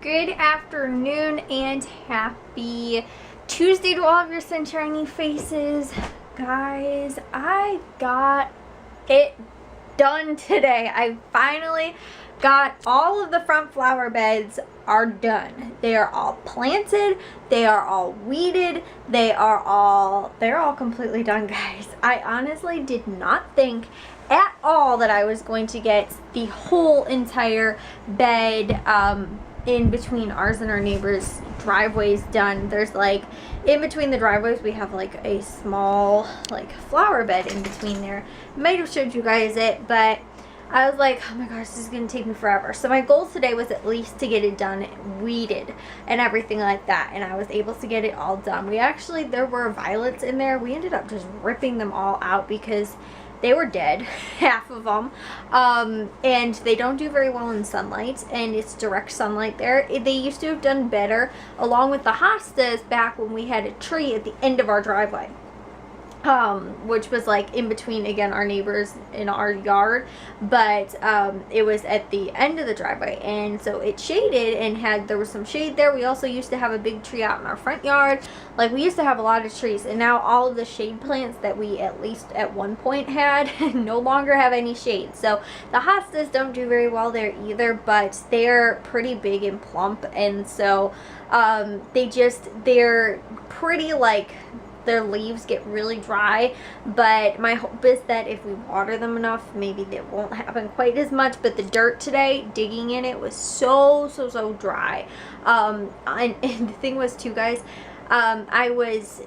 good afternoon and happy Tuesday to all of your sunshiny faces. Guys, I got it done today. I finally got all of the front flower beds are done. They are all planted, they are all weeded, they're all completely done, guys. I honestly did not think at all that I was going to get the whole entire bed in between ours and our neighbors' driveways done. There's like in between the driveways we have like a small like flower bed in between there. Might have showed you guys it, but I was like, oh my gosh, this is gonna take me forever. So my goal today was at least to get it done, weeded and everything like that, and I was able to get it all done. There were violets in there. We ended up just ripping them all out because they were dead, half of them, and they don't do very well in sunlight, and it's direct sunlight there. They used to have done better along with the hostas back when we had a tree at the end of our driveway, which was like in between, again, our neighbors in our yard, but it was at the end of the driveway, and so it shaded and there was some shade there. We also used to have a big tree out in our front yard. Like, we used to have a lot of trees, and now all of the shade plants that we at least at one point had no longer have any shade. So the hostas don't do very well there either, but they're pretty big and plump, and so they're pretty, like, their leaves get really dry, but my hope is that if we water them enough, maybe that won't happen quite as much. But the dirt today, digging in it, was so dry. And the thing was too, guys, I was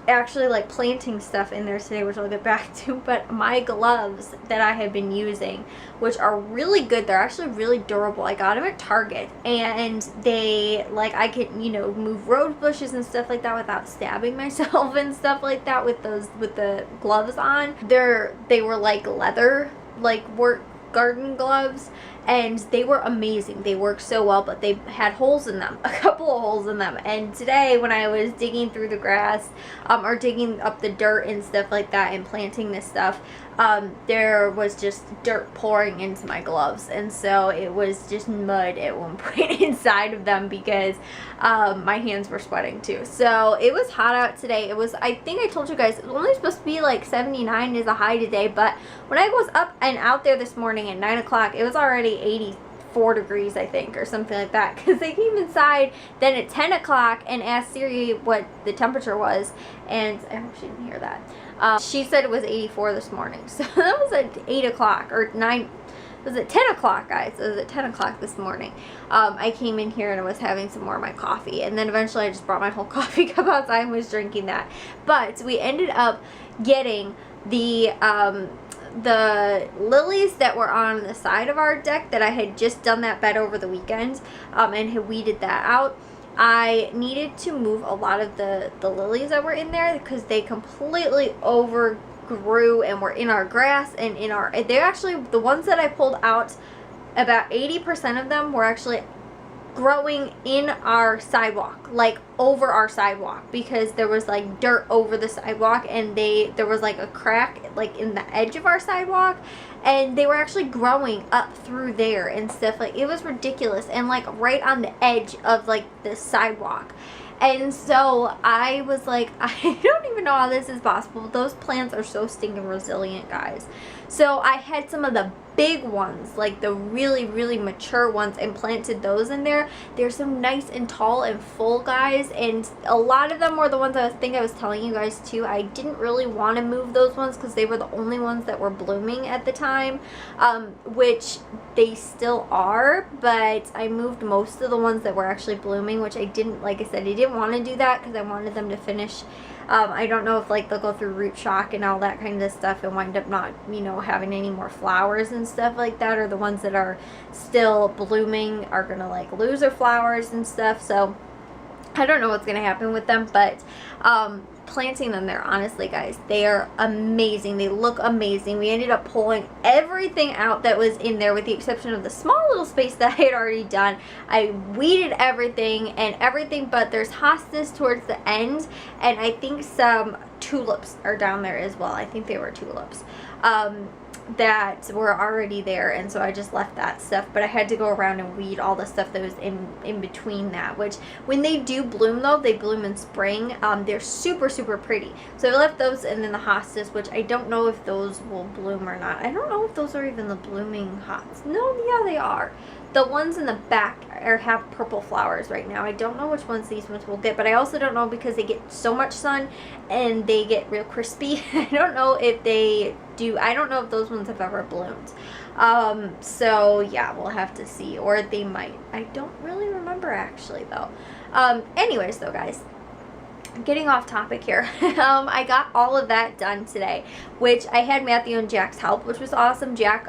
actually like planting stuff in there today, which I'll get back to, but my gloves that I have been using, which are really good, they're actually really durable. I got them at Target, and they, like, I can, move rose bushes and stuff like that without stabbing myself and stuff like that with the gloves on. They were like leather, like work garden gloves, and they were amazing. They worked so well, but they had holes in them, a couple of holes in them. And today when I was digging through the grass, or digging up the dirt and stuff like that and planting this stuff, there was just dirt pouring into my gloves, and so it was just mud at one point inside of them because my hands were sweating too. So it was hot out today. I think I told you guys, it was only supposed to be like 79 is a high today, but when I was up and out there this morning at 9 o'clock, it was already 84 degrees, I think, or something like that, because I came inside then at 10 o'clock and asked Siri what the temperature was, and I hope she didn't hear that. She said it was 84 this morning, so that was at 8 o'clock, or 9, it was at 10 o'clock, guys. It was at 10 o'clock this morning. I came in here and I was having some more of my coffee, and then eventually I just brought my whole coffee cup outside and was drinking that. But we ended up getting the lilies that were on the side of our deck that I had just done that bed over the weekend, and had weeded that out. I needed to move a lot of the lilies that were in there because they completely overgrew and were in our grass and they're actually, the ones that I pulled out, about 80% of them were actually growing in our sidewalk, like over our sidewalk, because there was like dirt over the sidewalk, and there was like a crack like in the edge of our sidewalk, and they were actually growing up through there and stuff. Like, it was ridiculous, and like right on the edge of like the sidewalk. And so I was like, I don't even know how this is possible. Those plants are so stinking resilient, guys. So I had some of the big ones, like the really mature ones, and planted those in there. They're so nice and tall and full, guys, and a lot of them were the ones I was telling you guys too. I didn't really want to move those ones because they were the only ones that were blooming at the time, which they still are, but I moved most of the ones that were actually blooming, which I didn't, like I said, I didn't want to do that because I wanted them to finish. I don't know if like they'll go through root shock and all that kind of stuff and wind up not, having any more flowers and stuff like that, or the ones that are still blooming are gonna like lose their flowers and stuff. So I don't know what's gonna happen with them, but planting them there, honestly, guys, they are amazing. They look amazing. We ended up pulling everything out that was in there with the exception of the small little space that I had already done. I weeded everything but there's hostas towards the end, and I think some tulips are down there as well. I think they were tulips. that were already there, and so I just left that stuff. But I had to go around and weed all the stuff that was in between that, which when they do bloom though, they bloom in spring. They're super pretty. So I left those, and then the hostas, which I don't know if those will bloom or not. I don't know if those are even the blooming hostas. No, yeah, they are. The ones in the back have purple flowers right now. I don't know which ones these ones will get, but I also don't know because they get so much sun and they get real crispy. I don't know if they do. I don't know if those ones have ever bloomed. So yeah, we'll have to see, or they might. I don't really remember actually though. Anyways though, guys, getting off topic here. I got all of that done today, which I had Matthew and Jack's help, which was awesome. Jack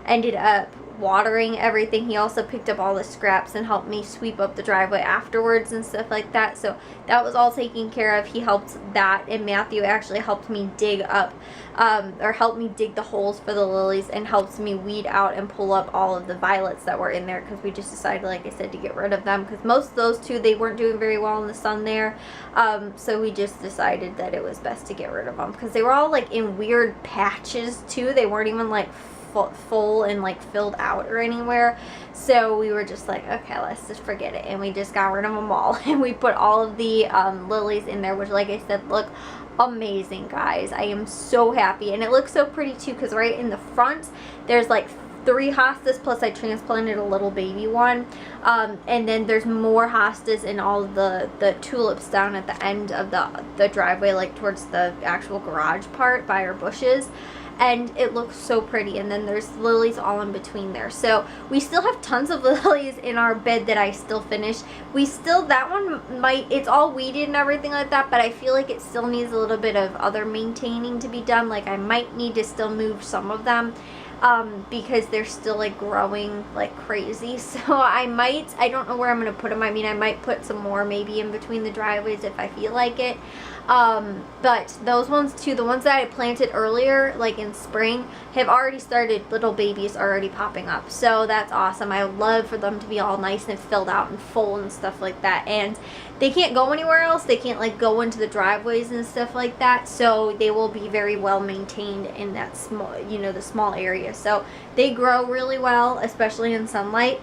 ended up watering everything. He also picked up all the scraps and helped me sweep up the driveway afterwards and stuff like that. So that was all taken care of. He helped that, and Matthew actually helped me dig up or helped me dig the holes for the lilies and helps me weed out and pull up all of the violets that were in there, because we just decided, like I said, to get rid of them because most of those two, they weren't doing very well in the sun there. So we just decided that it was best to get rid of them because they were all like in weird patches too. They weren't even like full and like filled out or anywhere. So we were just like, okay, let's just forget it, and we just got rid of them all. And we put all of the lilies in there, which, like I said, look amazing, guys. I am so happy, and it looks so pretty too because right in the front there's like 3 hostas, plus I transplanted a little baby one, and then there's more hostas in all the tulips down at the end of the driveway, like towards the actual garage part by our bushes. And it looks so pretty, and then there's lilies all in between there. So we still have tons of lilies in our bed that I still finished. That one might, it's all weeded and everything like that, but I feel like it still needs a little bit of other maintaining to be done. Like I might need to still move some of them because they're still like growing like crazy. So I don't know where I'm going to put them. I mean, I might put some more maybe in between the driveways if I feel like it. But those ones too, the ones that I planted earlier, like in spring, have already started, little babies already popping up. So that's awesome. I would love for them to be all nice and filled out and full and stuff like that. And they can't go anywhere else. They can't like go into the driveways and stuff like that. So they will be very well maintained in that small, the small area. So they grow really well, especially in sunlight.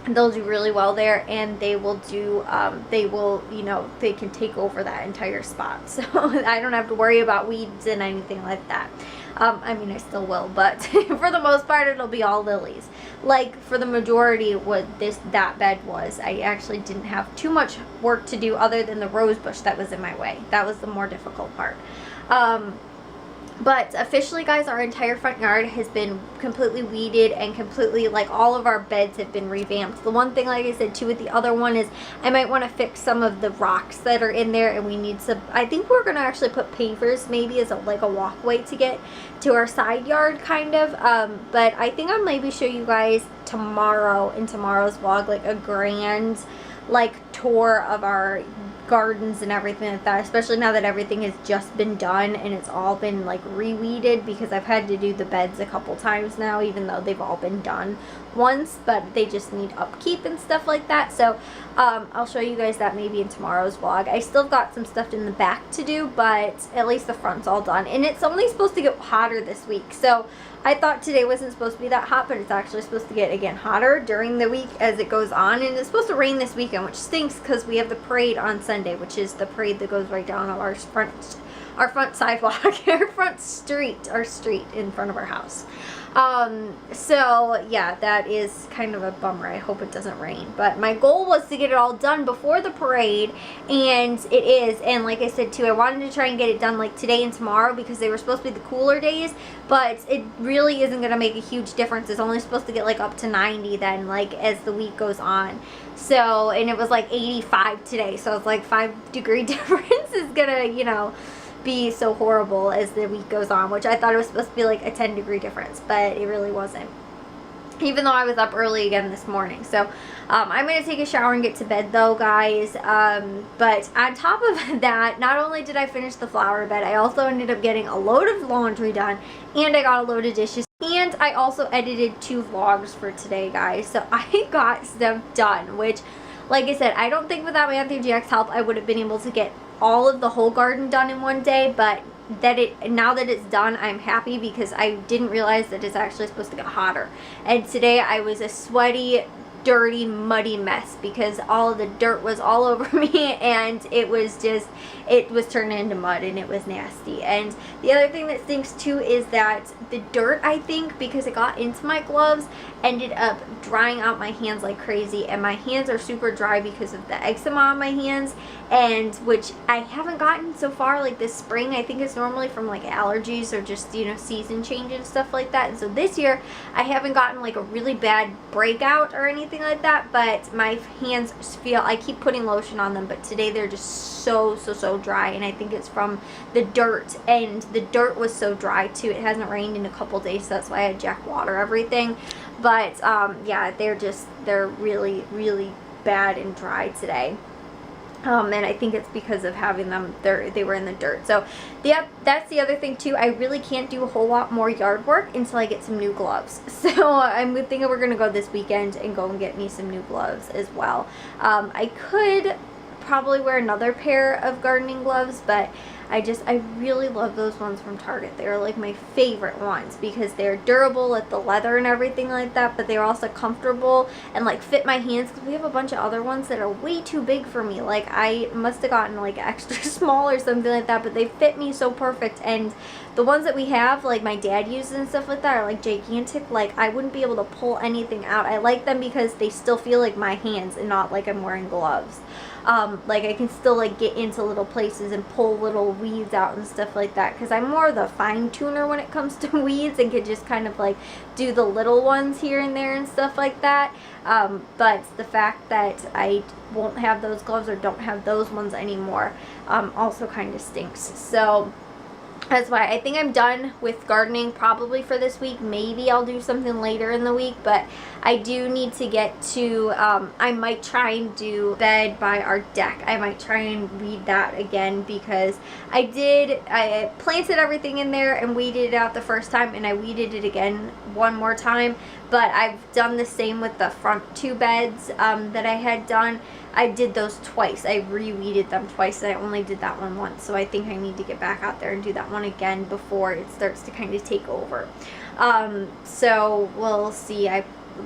They'll do really well there, and they will do, they can take over that entire spot. So I don't have to worry about weeds and anything like that. I mean, I still will, but for the most part, it'll be all lilies. Like, for the majority, what that bed was, I actually didn't have too much work to do other than the rose bush that was in my way. That was the more difficult part. But officially, guys, our entire front yard has been completely weeded and completely, like, all of our beds have been revamped. The one thing, like I said, too, with the other one is I might want to fix some of the rocks that are in there, and we need some, I think we're going to actually put pavers maybe as a walkway to get to our side yard, kind of. But I think I'll maybe show you guys tomorrow, in tomorrow's vlog, like a grand, like, tour of our gardens and everything like that, especially now that everything has just been done and it's all been like reweeded, because I've had to do the beds a couple times now, even though they've all been done once, but they just need upkeep and stuff like that. So I'll show you guys that maybe in tomorrow's vlog. I still got some stuff in the back to do, but at least the front's all done, and it's only supposed to get hotter this week. So I thought today wasn't supposed to be that hot, but it's actually supposed to get, again, hotter during the week as it goes on. And it's supposed to rain this weekend, which stinks because we have the parade on Sunday, which is the parade that goes right down our front sidewalk, our street in front of our house. So yeah, that is kind of a bummer. I hope it doesn't rain, but my goal was to get it all done before the parade, and it is. And like I said too, I wanted to try and get it done like today and tomorrow, because they were supposed to be the cooler days, but it really isn't going to make a huge difference. It's only supposed to get like up to 90 then, like as the week goes on. So, and it was like 85 today, so it's like 5-degree difference is gonna, be so horrible as the week goes on, which I thought it was supposed to be like a 10-degree difference, but it really wasn't, even though I was up early again this morning. So I'm going to take a shower and get to bed though, guys. But on top of that, not only did I finish the flower bed, I also ended up getting a load of laundry done, and I got a load of dishes, and I also edited 2 vlogs for today, guys. So I got stuff done, which, like I said, I don't think without Matthew Jack's help I would have been able to get all of the whole garden done in one day, but now that it's done, I'm happy because I didn't realize that it's actually supposed to get hotter. And today I was a sweaty, dirty, muddy mess because all of the dirt was all over me, and it was turning into mud, and it was nasty. And the other thing that stinks too is that the dirt, I think, because it got into my gloves, ended up drying out my hands like crazy, and my hands are super dry because of the eczema on my hands, and which I haven't gotten so far like this spring. I think it's normally from like allergies or just, you know, season change and stuff like that. And so this year I haven't gotten like a really bad breakout or anything like that, but my hands feel, I keep putting lotion on them, but today they're just so dry, and I think it's from the dirt, and the dirt was so dry too. It hasn't rained in a couple days, so that's why I jack water everything. But yeah, they're really bad and dry today. And I think it's because of having them, they were in the dirt. So yep, that's the other thing too. I really can't do a whole lot more yard work until I get some new gloves. So I'm thinking we're going to go this weekend and go and get me some new gloves as well. I could probably wear another pair of gardening gloves, but I really love those ones from Target. They're like my favorite ones because they're durable, like the leather and everything like that, but they're also comfortable and like fit my hands, because we have a bunch of other ones that are way too big for me. Like I must have gotten like extra small or something like that, but they fit me so perfect. And the ones that we have, like my dad uses and stuff like that, are like gigantic. Like I wouldn't be able to pull anything out. I like them because they still feel like my hands and not like I'm wearing gloves. Like I can still like get into little places and pull little weeds out and stuff like that, because I'm more the fine tuner when it comes to weeds and can just kind of like do the little ones here and there and stuff like that. But the fact that I won't have those gloves or don't have those ones anymore also kind of stinks. So that's why I think I'm done with gardening probably for this week. Maybe I'll do something later in the week, but I do need to get to, I might try and do bed by our deck. I might try and weed that again, because I planted everything in there and weeded it out the first time, and I weeded it again one more time. But I've done the same with the front two beds that I had done. I did those twice. I re-weeded them twice, and I only did that one once. So I think I need to get back out there and do that one again before it starts to kind of take over. So we'll see.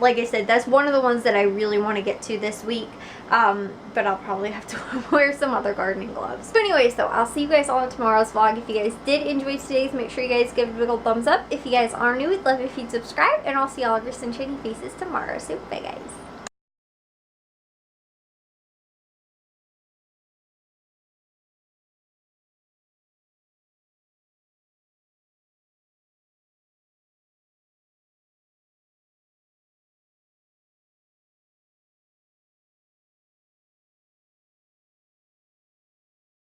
Like I said, that's one of the ones that I really want to get to this week. But I'll probably have to wear some other gardening gloves. But anyways, so I'll see you guys all in tomorrow's vlog. If you guys did enjoy today's, make sure you guys give it a big old thumbs up. If you guys are new, we'd love if you'd subscribe. And I'll see all of your sunshiny faces tomorrow. So bye guys.